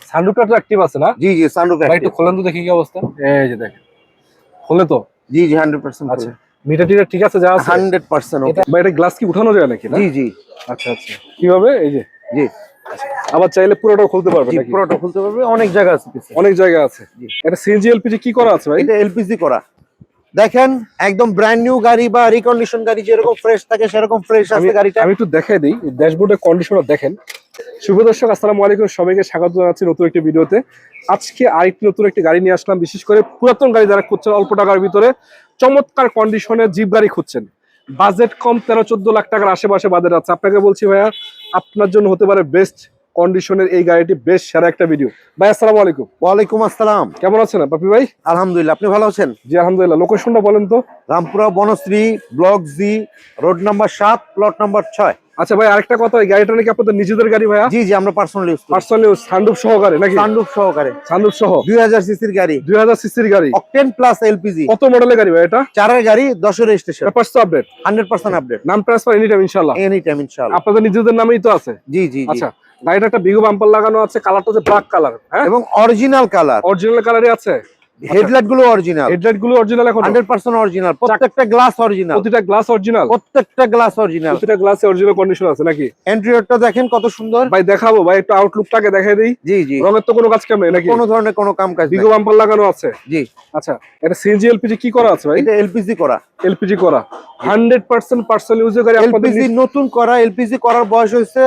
সানরুফটা তো অ্যাক্টিভ আছে না? জি জি সানরুফ ভাই অ্যাক্টিভ। একটু খোলেন তো দেখি কি অবস্থা। এই যে দেখেন, খোলে তো? জি জি 100% আচ্ছা, মিটার টিটার ঠিক আছে যা আছে? 100% ওকে। ভাই এটা গ্লাস কি উঠানো যায় নাকি না? জি জি আচ্ছা আচ্ছা, কিভাবে? এই যে জি আবার চাইলে পুরোটাও খুলতে পারবে জি নাকি? পুরোটা খুলতে পারবে, অনেক জায়গা আছে পিছে। অনেক জায়গা আছে। জি। এটা সিএনজি এলপিজি কি করা আছে ভাই? এটা এলপিজি করা। দেখেন একদম ব্র্যান্ড নিউ গাড়ি বা রিকন্ডিশন গাড়ি যেরকম ফ্রেশ থাকে সেরকম ফ্রেশ আছে গাড়িটা। আমি একটু দেখাই দিই ড্যাশবোর্ডের কন্ডিশনার দেখেন। শুভ দর্শক আসসালামু আলাইকুম, সবাইকে স্বাগত জানাচ্ছি নতুন একটি ভিডিওতে। আজকে আরেকটি নতুন একটি গাড়ি নিয়ে আসলাম, বিশেষ করে পুরাতন গাড়ি যারা খুঁজছেন, অল্প টাকার ভিতরে চমৎকার কন্ডিশনের জিপ গাড়ি খুঁজছেন, বাজেট কম 13-14 লাখ টাকার আশেপাশে বাজেট আছে, আপনাকে বলছি ভাইয়া আপনার জন্য হতে পারে বেস্ট কন্ডিশনের এই গাড়িটি, বেশ সেরা একটা ভিডিও। ভাই আসসালামু আলাইকুম। ওয়ালাইকুম আসসালাম। কেমন আছেন বাপি ভাই? আলহামদুলিল্লাহ, আপনি ভালো আছেন? জি আলহামদুলিল্লাহ। লোকেশনটা বলেন তো। Rampura Banasree, block G, road number 7, plot number 6। আচ্ছা ভাই, আরেকটা কথা, এই গাড়িটা নাকি আপনাদের নিজেদের গাড়ি ভাইয়া? জি জি আমরা পার্সোনালি ইউজ করি। পার্সোনালি সানরুফ সহকারে নাকি? সানরুফ সহকারে, সানরুফ সহ 2000 সিসির গাড়ি, 2000 সিসির গাড়ি, অকটেন প্লাস এলপিজি। কত মডেলের গাড়ি ভাই এটা? 4 এর গাড়ি, 10 এর রেজিস্ট্রেশন, পেপারস তো আপডেট, 100% আপডেট, নাম ট্রান্সফার এনি টাইম ইনশাআল্লাহ। এনি টাইম ইনশাআল্লাহ। আপনাদের নিজেদের নামেই তো আছে? জি জি জি। আচ্ছা, গাড়িটা একটা বিগো বাম্পার লাগানো আছে, কালারটা হচ্ছে ব্ল্যাক কালার, হ্যাঁ, এবং অরিজিনাল কালার, অরিজিনাল কালারই আছে। হেডলাইট গুলো অরিজিনাল, হেডলাইট গুলো অরিজিনাল, এখন 100% অরিজিনাল, প্রত্যেকটা গ্লাস অরিজিনাল, প্রতিটা গ্লাস অরিজিনাল, প্রত্যেকটা গ্লাস অরিজিনাল, প্রতিটা গ্লাসে অরিজিনাল কন্ডিশন আছে নাকি? ইন্টেরিয়রটা দেখেন কত সুন্দর। ভাই দেখাবো ভাই, একটু আউটলুকটাকে দেখাই দেই। জি জি, রঙের তো কোনো কাজ কাম নেই নাকি? কোনো ধরনের কোনো কাম কাজ বিগো নাই। বাম্পার লাগানো আছে। জি, আচ্ছা, এটা সিএনজি এলপিজি কি করা আছে ভাই? এটা এলপিজি করা। এলপিজি করা 100% পার্সোনাল ইউজের গাড়ি। আপনাদের এলপিজি নতুন করা, এলপিজি করার বয়স হয়েছে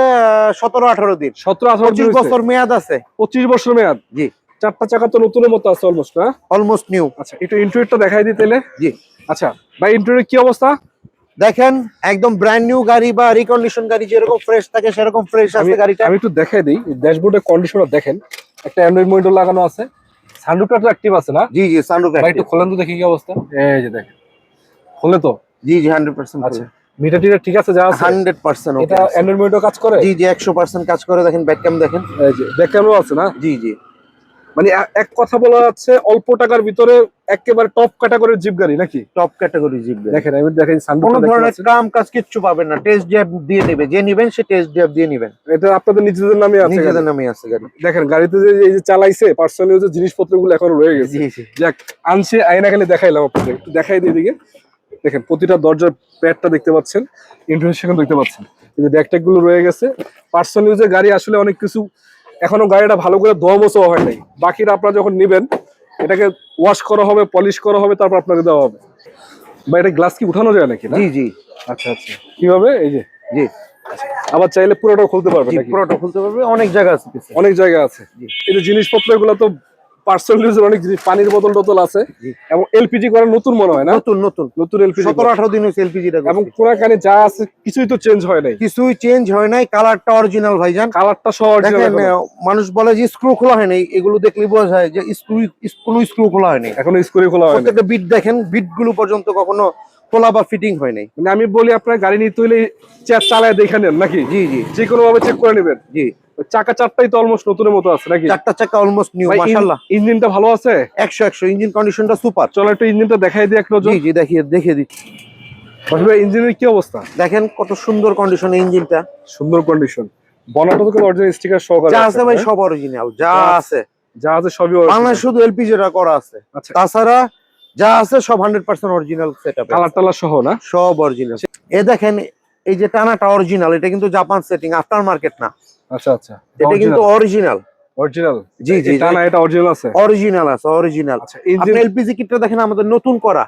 17-18 দিন, 17-18 25 বছর মেয়াদ আছে। 25 বছর মেয়াদ। জি, চারটা চাকা তো নতুনের মতো আছে অলমোস্ট, না? Almost new. আচ্ছা, একটু ইন্টেরিয়রটা দেখাই দিই তাহলে। জি, আচ্ছা ভাই, ইন্টেরিয়র কি অবস্থা? দেখেন একদম ব্র্যান্ড নিউ গাড়ি বা রিকন্ডিশন গাড়ি যেরকম ফ্রেশ থাকে সেরকম ফ্রেশ আছে গাড়িটা। আমি একটু দেখাই দিই ড্যাশবোর্ডের কন্ডিশনার দেখেন, একটা অ্যান্ড্রয়েড মনিটর লাগানো আছে, সানরুফটা তো অ্যাক্টিভ আছে না? জি জি সানরুফ ভাই একটু অ্যাক্টিভ। খোলেন তো দেখি কি অবস্থা। এই যে দেখেন, খোলে তো? জি জি 100%। আচ্ছা, মিটার টিটার ঠিক আছে যা আছে? 100% ওকে। এটা অ্যান্ড্রয়েড মনিটর কাজ করে? জি জি 100% কাজ করে। দেখেন ব্যাক ক্যাম দেখেন, এই যে ব্যাক ক্যামেরা আছে না? জি জি, মানে এক কথা বলা যাচ্ছে অল্প টাকার ভিতরে একেবারে টপ ক্যাটাগরির জিপ গাড়ি নাকি? টপ ক্যাটাগরি জিপ গাড়ি। দেখেন আমি দেখেন কোনো সানরুফটা ধরনের দেখতে কাম কাজ কিচ্ছু পাবেন না, টেস্ট ড্রাইভ দিয়ে নেবে, যে নেবেন সে টেস্ট ড্রাইভ দিয়ে নেবেন। এটা আপনাদের নিজেদের নামে আছে? নিজেদের নামে আছে গাড়ি। দেখেন গাড়িতে যে এই যে চালাইছে পার্সোনাল ইউজের জিনিসপত্রগুলো এখনো রয়ে গেছে। জি জি, যাক, আনছে আয়না খালি দেখাইলাম আপনাদের, একটু দেখাই দিই দিকে। দেখেন প্রতিটা দরজার প্যাডটা দেখতে পাচ্ছেন, ইন্টারসেকশন দেখতে পাচ্ছেন, এই যে ব্যাকট্যাগ গুলো রয়ে গেছে। পার্সোনাল ইউজের গাড়ি আসলে অনেক কিছু, এখনো গাড়িটা ভালো করে ধোয়া মোছা হয় নাই, বাকিটা আপনারা যখন নেবেন এটাকে ওয়াশ করা হবে, পলিশ করা হবে, তারপর আপনাকে দেওয়া হবে। বা এটা গ্লাস কি উঠানো যায় নাকি না? জি জি আচ্ছা আচ্ছা, কিভাবে? এই যে জি আবার চাইলে পুরোটাও খুলতে পারবে জি, নাকি? পুরোটা খুলতে পারবে, অনেক জায়গা আছে পিছে। অনেক জায়গা আছে। জি। এই যে জিনিসপত্র এগুলো তো পার্সোনাল ইউজের অনেক জিনিস, পানির বোতল টোতল আছে, জি। এবং এলপিজি করা নতুন মনে হয় না? নতুন নতুন নতুন এলপিজি 17-18 দিন হয়েছে এলপিজিটা। এবং পুরাকানে যা আছে কিছুই তো চেঞ্জ হয় নাই? কিছুই চেঞ্জ হয় নাই, কালারটা অরিজিনাল ভাইজান। কালারটা সহ দেখেন মানুষ বলে যে স্ক্রু খোলা হয় নাই, এগুলো দেখলে বোঝা যায় যে স্ক্রু খোলা হয় নাই। এখনো স্ক্রু খোলা হয় নাই। প্রত্যেকটা বিট দেখেন, বিট গুলো পর্যন্ত কখনো খোলা বা ফিটিং হয় নাই। মানে আমি বলি আপনার গাড়ি নিতে হলে চালায় দেখে নেন নাকি? জি জি যে কোনো ভাবে চেক করে নেবেন। জি, চাকা চারটাই তো অলমোস্ট নতুনের মতো আছে নাকি? চারটা চাকা অলমোস্ট নিউ, মাশাআল্লাহ। ইঞ্জিনটা ভালো আছে? 100 ইঞ্জিন কন্ডিশনটা সুপার। চলো একটু ইঞ্জিনটা দেখাই দিই এক নজর। জি জি দেখিয়ে দিচ্ছি। আসলে ইঞ্জিনের কি অবস্থা? দেখেন কত সুন্দর কন্ডিশন ইঞ্জিনটা, সুন্দর কন্ডিশন। বনাটা তো কোনো অরিজিনাল স্টিকার সহকারে যা আছে ভাই হ্যাঁ? সব অরিজিনাল, যা আছে যা আছে সবই বাংলাদেশ, অরিজিনাল। শুধু এলপিজিটা করা আছে। আচ্ছা, তাছাড়া যা আছে সব 100% অরিজিনাল সেটআপ, কালার টালার সহ না? সব অরিজিনাল। এ দেখেন এই যে টানাটা অরিজিনাল, এটা কিন্তু জাপান সেটিং, আফটার মার্কেট না। আচ্ছা আচ্ছা, এটা কিন্তু অরিজিনাল। অরিজিনাল। জি জি, এটা না, এটা অরিজিনাল আছে? অরিজিনাল আছে, অরিজিনাল। আচ্ছা, ইঞ্জিন আপনি এলপিজি কিটটা দেখেন আমাদের নতুন করা,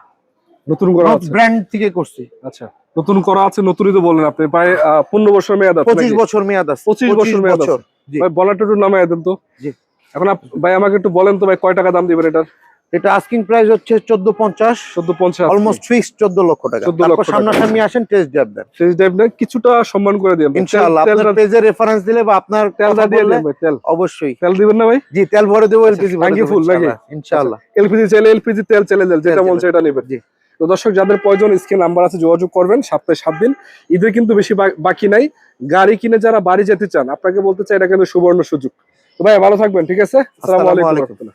নতুন করা আছে? ব্র্যান্ড থেকে করছি। আচ্ছা, নতুন করা আছে, নতুনই তো বললেন আপনি, প্রায় 15 বছর মেয়াদ আছে 25 নাকি? বছর মেয়াদ আছে। 25 বছর মেয়াদ আছে। জি ভাই বলাটা একটু নামায় দেন তো। জি, এখন ভাই আমাকে একটু বলেন তো ভাই, কয় টাকা দাম দিবেন এটার? এটা আস্কিং প্রাইস হচ্ছে 1450, 1450, অলমোস্ট ফিক্সড 14 লক্ষ টাকা। 14 লক্ষ তারপর টাকা। সামনাসামনি আসেন, টেস্ট ড্রাইভ দেন টেস্ট ড্রাইভ না, কিছুটা সম্মান করে দিবেন ইনশাআল্লাহ। আপনার পেজে রেফারেন্স দিলে বা আপনার তেলটা দিয়ে বললে দিবেন ভাই, তেল অবশ্যই। তেল দিবেন না ভাই? জি, তেল ভরে দেবো, এলপিজি ভরে ট্যাঙ্কি দেবো ফুল নাকি? ইনশাআল্লাহ। এলপিজি চাইলে এলপিজি, তেল চাইলে তেল, যেটা মন সেটা নেবেন। জি, তো দর্শক যাদের প্রয়োজন স্ক্রিন নাম্বার আছে, যোগাযোগ করবেন। সপ্তাহে 7 দিন, ঈদের কিন্তু বেশি বাকি নাই। গাড়ি কিনে যারা বাড়ি যেতে চান, আপনাকে বলতে চাই এটা কিন্তু সুবর্ণ সুযোগ। তো ভাই ভালো থাকবেন, ঠিক আছে? আসসালামু আলাইকুম।